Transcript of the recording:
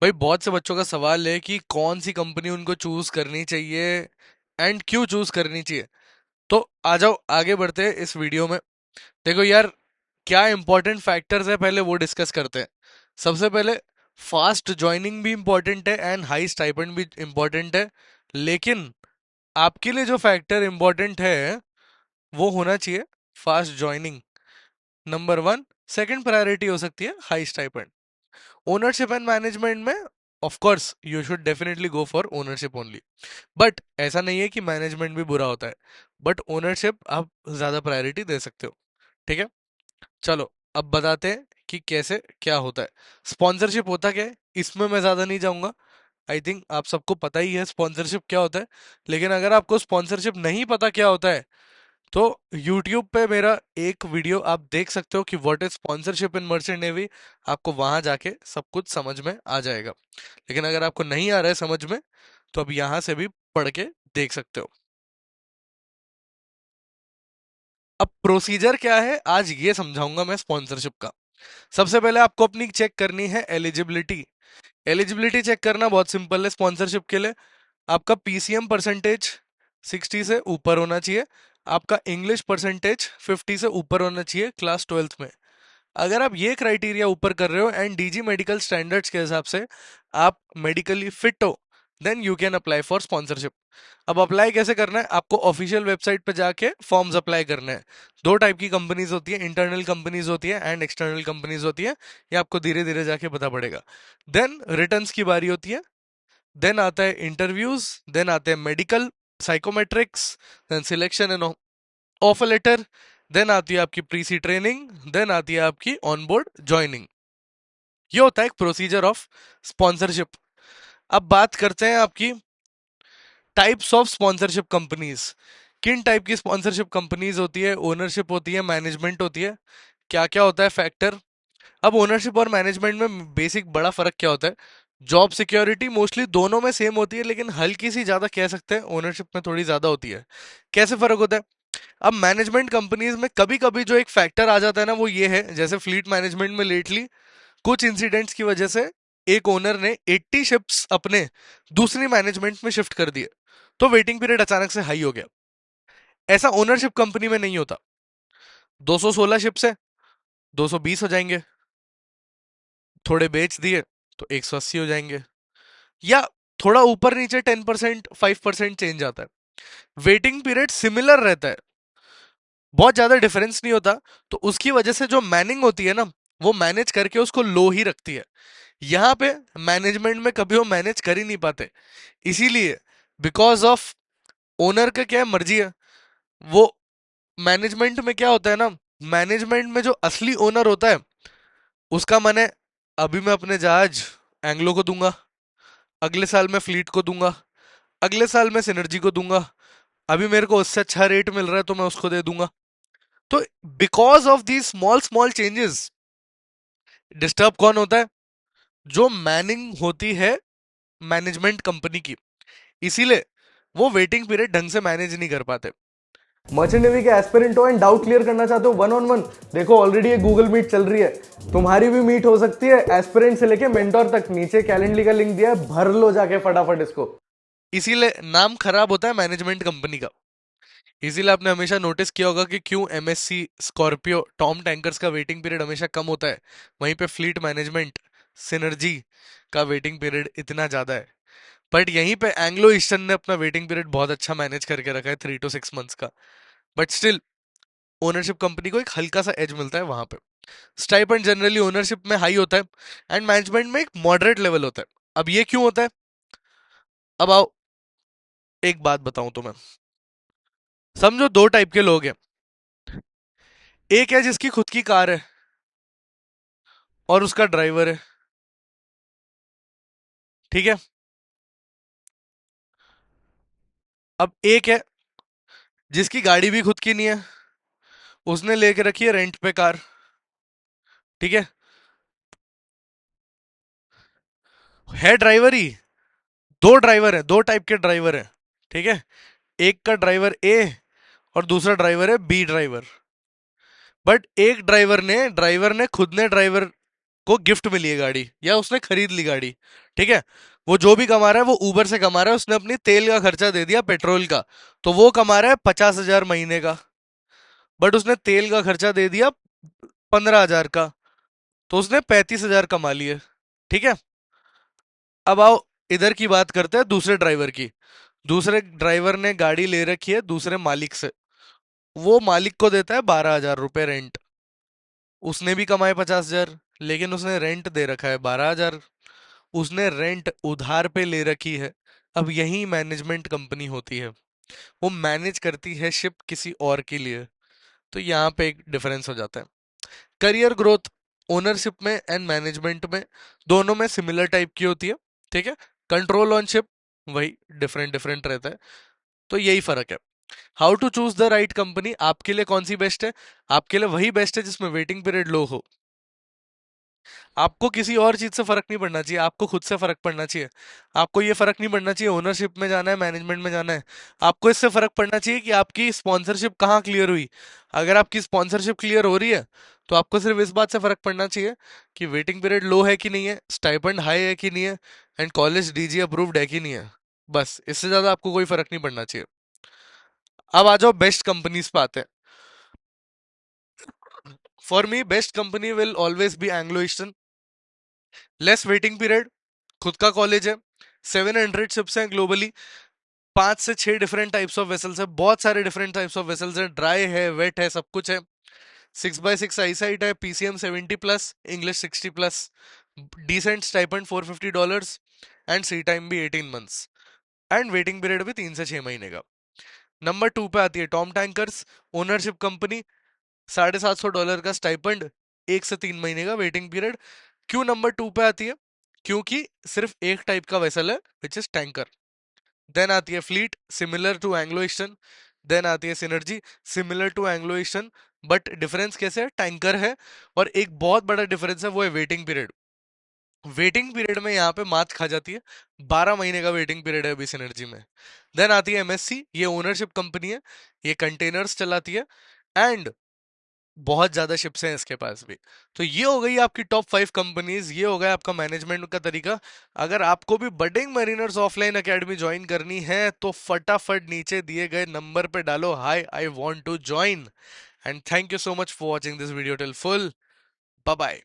भाई बहुत से बच्चों का सवाल है कि कौन सी कंपनी उनको चूज करनी चाहिए एंड क्यों चूज करनी चाहिए। तो आ जाओ आगे बढ़ते हैं इस वीडियो में। देखो यार, क्या इंपॉर्टेंट फैक्टर्स है पहले वो डिस्कस करते हैं। सबसे पहले, फास्ट ज्वाइनिंग भी इंपॉर्टेंट है एंड हाई स्टाइपेंड भी इंपॉर्टेंट है। लेकिन आपके लिए जो फैक्टर इंपॉर्टेंट है वो होना चाहिए fast joining, number one. Second priority हो सकती है high stipend. Ownership and management में of course you should definitely go for ownership only. But ऐसा नहीं है कि मैनेजमेंट भी बुरा होता है, बट ओनरशिप आप ज्यादा प्रायोरिटी दे सकते हो। ठीक है, चलो अब बताते हैं कि कैसे क्या होता है। स्पॉन्सरशिप होता क्या है, इसमें मैं ज्यादा नहीं जाऊंगा। आई थिंक आप सबको पता ही है स्पॉन्सरशिप क्या होता है। लेकिन अगर आपको स्पॉन्सरशिप नहीं पता क्या होता है, तो YouTube पे मेरा एक वीडियो आप देख सकते हो कि what is sponsorship in merchant navy. आपको वहां जाके सब कुछ समझ में आ जाएगा। लेकिन अगर आपको नहीं आ रहा है समझ में, तो अब यहाँ से भी पढ़ के देख सकते हो। अब प्रोसीजर क्या है आज ये समझाऊंगा मैं स्पॉन्सरशिप का। सबसे पहले आपको अपनी चेक करनी है एलिजिबिलिटी। एलिजिबिलिटी चेक करना बहुत सिंपल है स्पॉन्सरशिप के लिए। आपका पीसीएम परसेंटेज 60 से ऊपर होना चाहिए। आपका इंग्लिश परसेंटेज 50 से ऊपर होना चाहिए क्लास 12th में। अगर आप ये क्राइटेरिया ऊपर कर रहे हो एंड डीजी मेडिकल स्टैंडर्ड्स के हिसाब से आप मेडिकली फिट हो, then you can apply for sponsorship. अब अप्लाई कैसे करना है, आपको ऑफिशियल वेबसाइट पे जाके फॉर्म्स अप्लाई करने हैं। दो टाइप की कंपनीज होती है, इंटरनल कंपनीज होती है एंड एक्सटर्नल कंपनीज होती है। ये आपको धीरे धीरे जाके पता पड़ेगा। देन रिटर्न्स की बारी होती है। देन आता है इंटरव्यूज। देन आते हैं medical, psychometrics, then selection and offer letter. Then आती है आपकी प्री सी ट्रेनिंग। देन आती है आपकी ऑन बोर्ड ज्वाइनिंग। ये होता है एक प्रोसीजर ऑफ स्पॉन्सरशिप। अब बात करते हैं आपकी टाइप्स ऑफ स्पॉन्सरशिप कंपनीज। किन टाइप की स्पॉन्सरशिप कंपनीज होती है, ओनरशिप होती है, मैनेजमेंट होती है, क्या क्या होता है फैक्टर। अब ओनरशिप और मैनेजमेंट में बेसिक बड़ा फर्क क्या होता है। जॉब सिक्योरिटी मोस्टली दोनों में सेम होती है, लेकिन हल्की सी ज्यादा कह सकते हैं ओनरशिप में थोड़ी ज्यादा होती है। कैसे फर्क होता है। अब मैनेजमेंट कंपनीज में कभी कभी जो एक फैक्टर आ जाता है ना, वो ये है, जैसे फ्लीट मैनेजमेंट में लेटली कुछ इंसिडेंट्स की वजह से एक ओनर ने 80 शिप्स अपने दूसरी मैनेजमेंट में शिफ्ट कर दिए, तो वेटिंग पीरियड अचानक से हाई हो गया। ऐसा ओनरशिप कंपनी में नहीं होता। 216 शिप्स है, 220 हो जाएंगे। थोड़े बेच दिए तो 180 हो जाएंगे। या थोड़ा ऊपर नीचे 10% 5% चेंज आता है। वेटिंग पीरियड सिमिलर रहता है, बहुत ज्यादा डिफरेंस नहीं होता। तो उसकी वजह से जो मैनिंग होती है ना, वो मैनेज करके उसको लो ही रखती है। यहाँ पे मैनेजमेंट में कभी वो मैनेज कर ही नहीं पाते। इसीलिए बिकॉज ऑफ ओनर का क्या है, मर्जी है वो। मैनेजमेंट में क्या होता है ना, मैनेजमेंट में जो असली ओनर होता है उसका मन है, अभी मैं अपने जहाज एंग्लो को दूंगा, अगले साल मैं फ्लीट को दूंगा, अगले साल मैं सिनर्जी को दूंगा, अभी मेरे को उससे अच्छा रेट मिल रहा है तो मैं उसको दे दूंगा। तो because of the small small changes disturb कौन होता है, जो मैनिंग होती है मैनेजमेंट कंपनी की। इसीलिए वो वेटिंग पीरियड ढंग से मैनेज नहीं कर पाते। मर्चेंट नेवी के एस्पिरेंट हो एंड डाउट क्लियर करना चाहते हो वन ऑन वन, देखो ऑलरेडी ये गूगल मीट चल रही है। तुम्हारी भी मीट हो सकती है एस्पिरेंट से लेके मेंटोर तक। नीचे कैलेंडली का लिंक दिया है, भर लो जाके फटाफट इसको। इसीलिए नाम खराब होता है मैनेजमेंट कंपनी का। इसीलिए आपने हमेशा नोटिस किया होगा कि क्यों एमएससी, स्कॉर्पियो, टॉम टैंकर्स का वेटिंग पीरियड हमेशा कम होता है। वहीं पे फ्लीट मैनेजमेंट, सिनर्जी का वेटिंग पीरियड इतना ज्यादा है। बट यहीं पे एंग्लो ईस्टर्न ने अपना वेटिंग पीरियड बहुत अच्छा मैनेज करके रखा है, 3 to 6 मंथ्स का। बट स्टिल ओनरशिप कंपनी को एक हल्का सा एज मिलता है वहां पे। स्टाइपेंड जनरली ओनरशिप में हाई होता है एंड मैनेजमेंट में एक मॉडरेट लेवल होता है। अब ये क्यों होता है, अब आओ एक बात बताऊं तुम्हें। समझो दो टाइप के लोग हैं। एक है जिसकी खुद की कार है और उसका ड्राइवर है। ठीक है। अब एक है जिसकी गाड़ी भी खुद की नहीं है, उसने लेके रखी है रेंट पे कार। ठीक है ड्राइवर ही। दो ड्राइवर है, दो टाइप के ड्राइवर है। ठीक है। एक का ड्राइवर ए और दूसरा ड्राइवर है बी ड्राइवर। बट एक ड्राइवर ने खुद ने ड्राइवर को गिफ्ट मिली है गाड़ी या उसने खरीद ली गाड़ी, ठीक है। वो जो भी कमा रहा है वो ऊबर से कमा रहा है, उसने अपनी तेल का खर्चा दे दिया पेट्रोल का, तो वो कमा रहा है 50,000 महीने का, बट उसने तेल का खर्चा दे दिया 15,000 का, तो उसने 35,000 कमा लिए, ठीक है। अब आओ इधर की बात करते हैं दूसरे ड्राइवर की। दूसरे ड्राइवर ने गाड़ी ले रखी है दूसरे मालिक से, वो मालिक को देता है 12,000 रुपए रेंट। उसने भी कमाए 50,000, लेकिन उसने रेंट दे रखा है 12,000। उसने रेंट उधार पे ले रखी है। अब यही मैनेजमेंट कंपनी होती है, वो मैनेज करती है शिप किसी और के लिए। तो यहाँ पे एक डिफरेंस हो जाता है। करियर ग्रोथ ओनरशिप में एंड मैनेजमेंट में, दोनों में सिमिलर टाइप की होती है, ठीक है। कंट्रोल ऑन शिप वही डिफरेंट डिफरेंट रहता है। तो यही फर्क है। How to choose the right company, आपके लिए कौन सी बेस्ट है? आपके लिए वही बेस्ट है जिसमें वेटिंग पीरियड लो हो। आपको किसी और चीज से फर्क नहीं पड़ना चाहिए, आपको खुद से फर्क पड़ना चाहिए। आपको ये फर्क नहीं पड़ना चाहिए ओनरशिप में जाना है मैनेजमेंट में जाना है। आपको इससे फर्क पड़ना चाहिए कि आपकी स्पॉन्सरशिप कहाँ क्लियर हुई। अगर आपकी स्पॉन्सरशिप क्लियर हो रही है तो आपको सिर्फ इस बात से फर्क पड़ना चाहिए कि वेटिंग पीरियड लो है कि नहीं है, स्टाइपेंड हाई है कि नहीं है, एंड कॉलेज डीजी अप्रूव्ड है कि नहीं है। बस इससे ज्यादा आपको कोई फर्क नहीं पड़ना चाहिए। अब आ जाओ बेस्ट कंपनीज पे आते हैं। For me best company will always be Anglo eastern. Less waiting period, खुद का कॉलेज है, 700 शिप्स हैं ग्लोबली, 5 से 6 डिफरेंट टाइप्स ऑफ वेसल्स है, बहुत सारे डिफरेंट टाइप्स ऑफ वेसल्स हैं, ड्राई है वेट है सब कुछ है। 6x6 आई साइट है, PCM 70+, English 60+, decent stipend $450, and sea time भी 18 मंथ्स, एंड वेटिंग पीरियड भी 3 से 6 महीने का। नंबर 2 पे आती है टॉम टैंकर्स, ओनरशिप कंपनी, $750 का स्टाइपेंड, 1 से 3 महीने का वेटिंग पीरियड। क्यों नंबर 2 पे आती है? क्योंकि सिर्फ एक टाइप का वेसल है विच इज टैंकर। देन आती है fleet, similar to Anglo Eastern. Then आती है Synergy, similar to Anglo Eastern, but difference कैसे है, टैंकर है। और एक बहुत बड़ा डिफरेंस है, वो है वेटिंग पीरियड। वेटिंग पीरियड में यहाँ पे मात खा जाती है, 12 महीने का वेटिंग पीरियड है अभी सिनर्जी में। देन आती है एमएससी, ये ओनरशिप कंपनी है, ये कंटेनर्स चलाती है, एंड बहुत ज्यादा शिप्स हैं इसके पास भी। तो ये हो गई आपकी टॉप 5 कंपनीज, ये हो गया आपका मैनेजमेंट का तरीका। अगर आपको भी budding mariners offline academy join करनी है तो फटाफट नीचे दिए गए नंबर पे डालो hi I want to join. And thank you so much for watching this video till full. Bye bye.